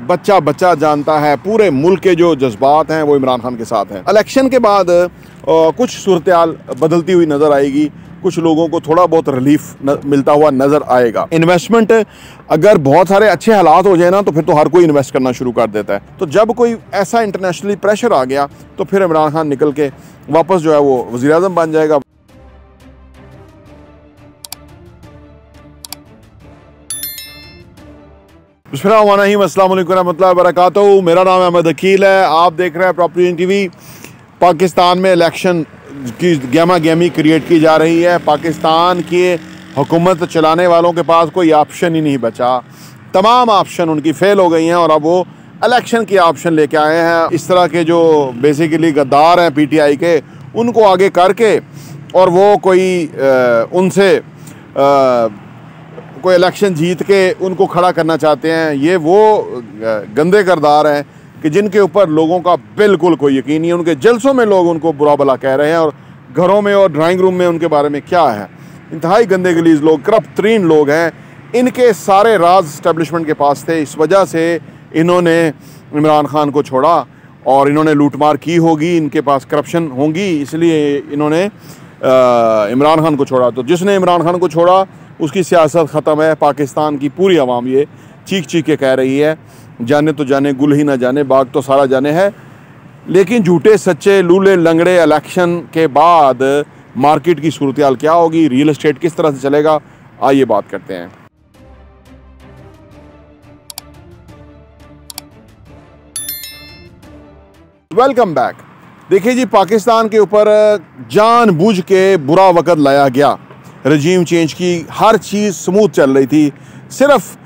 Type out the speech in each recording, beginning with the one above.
बच्चा बच्चा जानता है, पूरे मुल्क के जो जज्बात हैं वो इमरान खान के साथ हैं। इलेक्शन के बाद कुछ सूरत हाल बदलती हुई नज़र आएगी, कुछ लोगों को थोड़ा बहुत रिलीफ मिलता हुआ नज़र आएगा। इन्वेस्टमेंट अगर बहुत सारे अच्छे हालात हो जाए ना तो फिर तो हर कोई इन्वेस्ट करना शुरू कर देता है। तो जब कोई ऐसा इंटरनेशनली प्रेशर आ गया तो फिर इमरान खान निकल के वापस जो है वो वज़ीर आज़म बन जाएगा। अस्सलाम वालेकुम रहमतुल्लाहि व बरकातहू। मेरा नाम अहमद अकील है, आप देख रहे हैं प्रॉपर्टी टीवी। पाकिस्तान में इलेक्शन की गहमा गहमी क्रिएट की जा रही है। पाकिस्तान के हुकूमत चलाने वालों के पास कोई ऑप्शन ही नहीं बचा, तमाम ऑप्शन उनकी फ़ेल हो गई हैं और अब वो इलेक्शन की ऑप्शन लेके आए हैं। इस तरह के जो बेसिकली गद्दार हैं पीटीआई के, उनको आगे करके और वो कोई उनसे कोई इलेक्शन जीत के उनको खड़ा करना चाहते हैं। ये वो गंदे किरदार हैं कि जिनके ऊपर लोगों का बिल्कुल कोई यकीन नहीं है। उनके जलसों में लोग उनको बुरा भला कह रहे हैं और घरों में और ड्राइंग रूम में उनके बारे में क्या है। इंतहाई गंदे गलीज लोग, करप्ट तरीन लोग हैं। इनके सारे राज इस्टेब्लिशमेंट के पास थे, इस वजह से इन्होंने इमरान खान को छोड़ा और इन्होंने लूटमार की होगी, इनके पास करप्शन होंगी, इसलिए इन्होंने इमरान खान को छोड़ा। तो जिसने इमरान खान को छोड़ा उसकी सियासत ख़त्म है। पाकिस्तान की पूरी आवाम ये चीख चीख के कह रही है, जाने तो जाने गुल ही ना जाने, बाग तो सारा जाने है। लेकिन झूठे सच्चे लूले लंगड़े इलेक्शन के बाद मार्केट की सूरत हाल क्या होगी, रियल एस्टेट किस तरह से चलेगा, आइए बात करते हैं। Welcome back. देखिए जी, पाकिस्तान के ऊपर जानबूझ के बुरा वक़्त लाया गया। रजीम चेंज की हर चीज़ स्मूथ चल रही थी, सिर्फ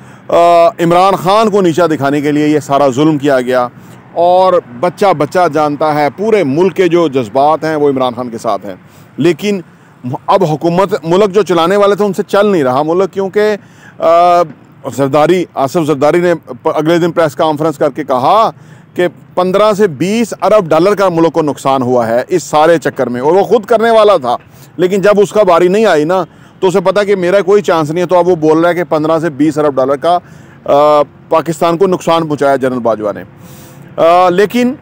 इमरान खान को नीचा दिखाने के लिए ये सारा जुल्म किया गया। और बच्चा बच्चा जानता है, पूरे मुल्क के जो जज्बात हैं वो इमरान खान के साथ हैं। लेकिन अब हुकूमत, मुल्क जो चलाने वाले थे उनसे चल नहीं रहा मुल्क, क्योंकि आसिफ जरदारी ने अगले दिन प्रेस कॉन्फ्रेंस करके कहा कि 15 से 20 अरब डॉलर का मुल्क को नुकसान हुआ है इस सारे चक्कर में, और वो खुद करने वाला था। लेकिन जब उसका बारी नहीं आई ना तो उसे पता कि मेरा कोई चांस नहीं है, तो अब वो बोल रहा है कि 15 से 20 अरब डॉलर का पाकिस्तान को नुकसान पहुंचाया जनरल बाजवा ने। लेकिन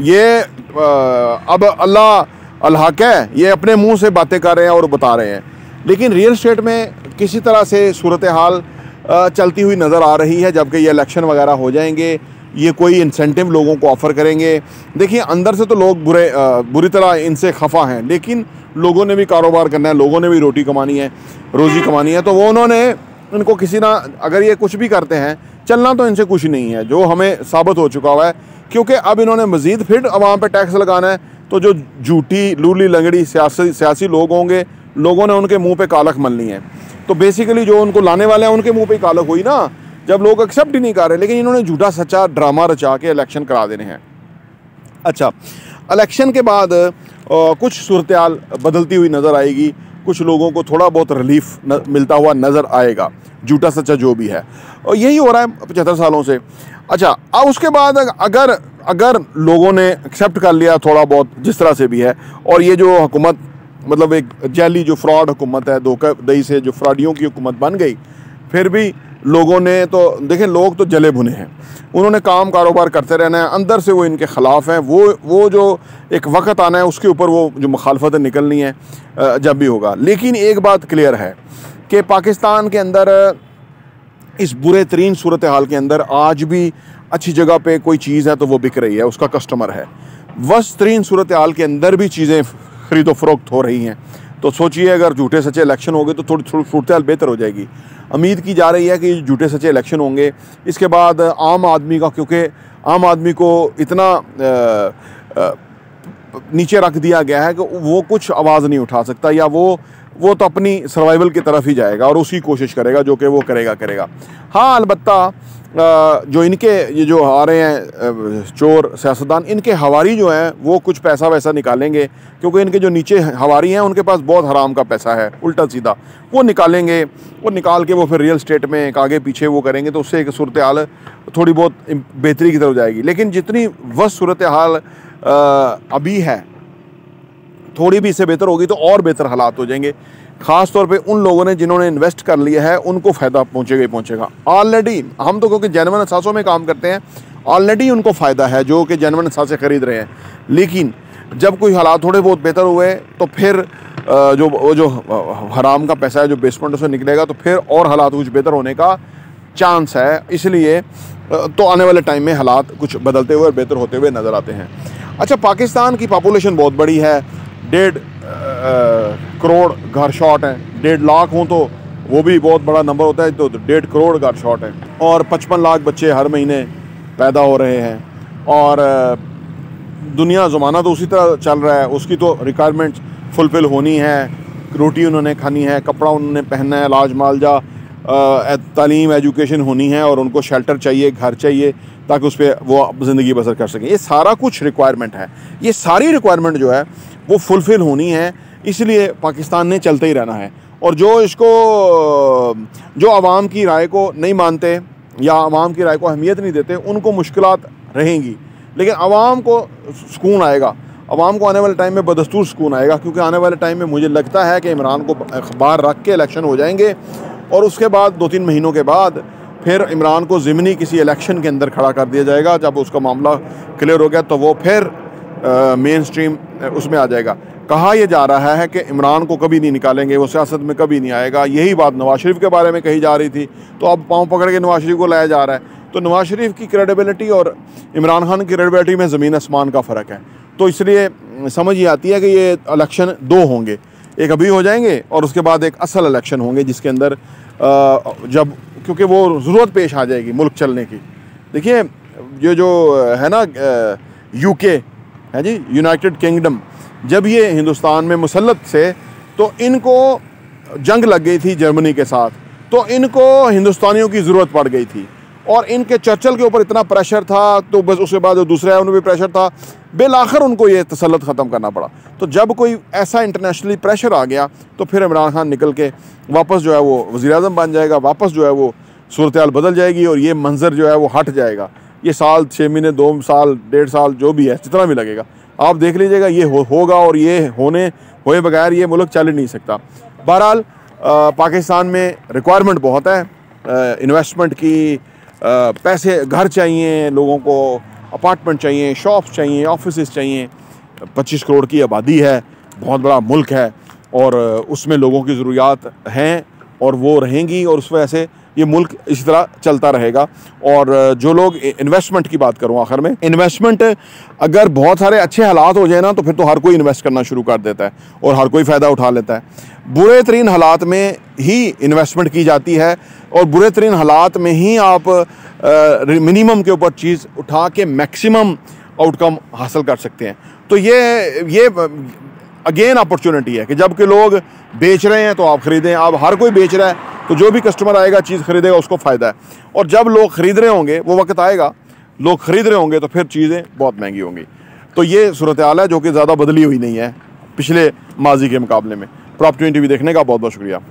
ये अब अल्लाह है, ये अपने मुंह से बातें कर रहे हैं और बता रहे हैं। लेकिन रियल एस्टेट में किसी तरह से सूरत हाल चलती हुई नज़र आ रही है। जबकि ये इलेक्शन वगैरह हो जाएंगे, ये कोई इंसेंटिव लोगों को ऑफ़र करेंगे। देखिए, अंदर से तो लोग बुरी तरह इनसे खफा हैं, लेकिन लोगों ने भी कारोबार करना है, लोगों ने भी रोटी कमानी है, रोज़ी कमानी है। तो वो उन्होंने इनको किसी ना, अगर ये कुछ भी करते हैं, चलना तो इनसे कुछ नहीं है, जो हमें साबित हो चुका हुआ है। क्योंकि अब इन्होंने मज़ीद फिर अवाम पर टैक्स लगाना है, तो जो झूठी लूली लंगड़ी सियासी लोग होंगे, लोगों ने उनके मुँह पर कालख मलनी है। तो बेसिकली जो उनको लाने वाले हैं उनके मुँह पर कालख हुई ना, जब लोग एक्सेप्ट ही नहीं कर रहे। लेकिन इन्होंने झूठा सच्चा ड्रामा रचा के इलेक्शन करा देने हैं। अच्छा, इलेक्शन के बाद कुछ सूरत हाल बदलती हुई नज़र आएगी, कुछ लोगों को थोड़ा बहुत रिलीफ मिलता हुआ नज़र आएगा, झूठा सच्चा जो भी है। और यही हो रहा है 75 सालों से। अच्छा, अब उसके बाद अगर लोगों ने एक्सेप्ट कर लिया थोड़ा बहुत, जिस तरह से भी है, और ये जो हुकूमत, मतलब एक जैली जो फ्रॉड हुकूमत है, धोखाधड़ी से जो फ्रॉडियों की हुकूमत बन गई, फिर भी लोगों ने तो देखें, लोग तो जले भुने हैं, उन्होंने काम कारोबार करते रहना है, अंदर से वो इनके ख़िलाफ़ हैं। वो जो एक वक्त आना है उसके ऊपर वो जो मुखालफतें निकलनी है जब भी होगा। लेकिन एक बात क्लियर है कि पाकिस्तान के अंदर इस बुरे तरीन सूरत हाल के अंदर आज भी अच्छी जगह पे कोई चीज़ है तो वो बिक रही है, उसका कस्टमर है। वर्स्ट तरीन सूरत हाल के अंदर भी चीज़ें ख़रीदो फरोख्त हो रही हैं। तो सोचिए, अगर झूठे सच्चे इलेक्शन हो गए तो थोड़ी सूरत हाल बेहतर हो जाएगी। उम्मीद की जा रही है कि झूठे सच्चे इलेक्शन होंगे। इसके बाद आम आदमी का, क्योंकि आम आदमी को इतना नीचे रख दिया गया है कि वो कुछ आवाज़ नहीं उठा सकता, या वो तो अपनी सर्वाइवल की तरफ ही जाएगा और उसकी कोशिश करेगा, जो कि वो करेगा। हाँ, अलबत्ता जो इनके ये जो आ रहे हैं चोर सियासतदान, इनके हवारी जो हैं वो कुछ पैसा वैसा निकालेंगे, क्योंकि इनके जो नीचे हवारी हैं उनके पास बहुत हराम का पैसा है, उल्टा सीधा वो निकालेंगे। वो निकाल के वो फिर रियल स्टेट में एक आगे पीछे वो करेंगे, तो उससे एक सूरत हाल थोड़ी बहुत बेहतरी की तरफ जाएगी। लेकिन जितनी वर्स्ट सूरत हाल अभी है, थोड़ी भी इससे बेहतर होगी तो और बेहतर हालात हो जाएंगे। ख़ास तौर पे उन लोगों ने जिन्होंने इन्वेस्ट कर लिया है उनको फ़ायदा पहुँचेगा ही पहुँचेगा। ऑलरेडी हम तो क्योंकि जेन्युइन असासों में काम करते हैं, ऑलरेडी उनको फ़ायदा है जो कि जेन्युइन असासे ख़रीद रहे हैं। लेकिन जब कोई हालात थोड़े बहुत बेहतर हुए तो फिर जो हराम का पैसा है जो बेसमेंट से निकलेगा, तो फिर और हालात कुछ बेहतर होने का चांस है। इसलिए तो आने वाले टाइम में हालात कुछ बदलते हुए और बेहतर होते हुए नज़र आते हैं। अच्छा, पाकिस्तान की पॉपुलेशन बहुत बड़ी है, 1.5 करोड़ घर शॉट हैं। 1.5 लाख हों तो वो भी बहुत बड़ा नंबर होता है, तो 1.5 करोड़ घर शॉट है। और 55 लाख बच्चे हर महीने पैदा हो रहे हैं। और दुनिया ज़माना तो उसी तरह चल रहा है, उसकी तो रिक्वायरमेंट्स फुलफ़िल होनी है। रोटी उन्होंने खानी है, कपड़ा उन्होंने पहनना है, इलाज मालजा, तालीम, एजुकेशन होनी है, और उनको शेल्टर चाहिए, घर चाहिए, ताकि उस पर वो ज़िंदगी बसर कर सकें। ये सारा कुछ रिक्वायरमेंट है, ये सारी रिक्वायरमेंट जो है वो फुलफ़िल होनी है। इसलिए पाकिस्तान ने चलते ही रहना है। और जो आवाम की राय को नहीं मानते या आवाम की राय को अहमियत नहीं देते, उनको मुश्किलात रहेंगी, लेकिन आवाम को सुकून आएगा। आवाम को आने वाले टाइम में बदस्तूर सुकून आएगा, क्योंकि आने वाले टाइम में मुझे लगता है कि इमरान को अखबार रख के इलेक्शन हो जाएंगे, और उसके बाद 2-3 महीनों के बाद फिर इमरान को ज़िमनी किसी इलेक्शन के अंदर खड़ा कर दिया जाएगा। जब उसका मामला क्लियर हो गया तो वो फिर मेन स्ट्रीम उसमें आ जाएगा। कहा यह जा रहा है कि इमरान को कभी नहीं निकालेंगे, वो सियासत में कभी नहीं आएगा। यही बात नवाज शरीफ के बारे में कही जा रही थी, तो अब पाँव पकड़ के नवाज शरीफ को लाया जा रहा है। तो नवाज शरीफ की क्रेडिबिलिटी और इमरान खान की क्रेडिबिलिटी में ज़मीन आसमान का फ़र्क है। तो इसलिए समझ ये आती है कि ये इलेक्शन 2 होंगे, एक अभी हो जाएंगे और उसके बाद एक असल इलेक्शन होंगे, जिसके अंदर जब क्योंकि वो ज़रूरत पेश आ जाएगी मुल्क चलने की। देखिए ये जो है ना यूके है जी, यूनाइटेड किंगडम, जब ये हिंदुस्तान में मुसल्लत से, तो इनको जंग लग गई थी जर्मनी के साथ, तो इनको हिंदुस्तानियों की ज़रूरत पड़ गई थी। और इनके चर्चिल के ऊपर इतना प्रेशर था, तो बस उसके बाद जो दूसरे है उनमें भी प्रेशर था, बिलाखिर उनको ये तसल्लुत ख़त्म करना पड़ा। तो जब कोई ऐसा इंटरनेशनली प्रेशर आ गया, तो फिर इमरान खान निकल के वापस जो है वो वज़ीर-ए-आज़म बन जाएगा, वापस जो है वो सूरत-ए-हाल बदल जाएगी, और ये मंजर जो है वो हट जाएगा। ये साल 6 महीने 2 साल 1.5 साल जो भी है, जितना भी लगेगा, आप देख लीजिएगा, ये होगा। और ये होए बगैर ये मुल्क चल ही नहीं सकता। बहरहाल पाकिस्तान में रिक्वायरमेंट बहुत है इन्वेस्टमेंट की, पैसे, घर चाहिए लोगों को, अपार्टमेंट चाहिए, शॉप्स चाहिए, ऑफिसेज चाहिए। 25 करोड़ की आबादी है, बहुत बड़ा मुल्क है, और उसमें लोगों की ज़रूरियात हैं और वो रहेंगी, और उस वजह से ये मुल्क इसी तरह चलता रहेगा। और जो लोग इन्वेस्टमेंट की बात करूँ, आखिर में इन्वेस्टमेंट अगर बहुत सारे अच्छे हालात हो जाए ना, तो फिर तो हर कोई इन्वेस्ट करना शुरू कर देता है और हर कोई फ़ायदा उठा लेता है। बुरे तरीन हालात में ही इन्वेस्टमेंट की जाती है, और बुरे तरीन हालात में ही आप मिनिमम के ऊपर चीज़ उठा के मैक्सिमम आउटकम हासिल कर सकते हैं। तो ये अगेन अपॉर्चुनिटी है कि जबकि लोग बेच रहे हैं तो आप ख़रीदें। अब हर कोई बेच रहा है, तो जो भी कस्टमर आएगा चीज़ ख़रीदेगा, उसको फ़ायदा है। और जब लोग ख़रीद रहे होंगे, वो वक्त आएगा लोग ख़रीद रहे होंगे, तो फिर चीज़ें बहुत महंगी होंगी। तो ये सूरत हाल है जो कि ज़्यादा बदली हुई नहीं है पिछले माजी के मुकाबले में। प्रॉपर्टी टीवी देखने का बहुत बहुत शुक्रिया।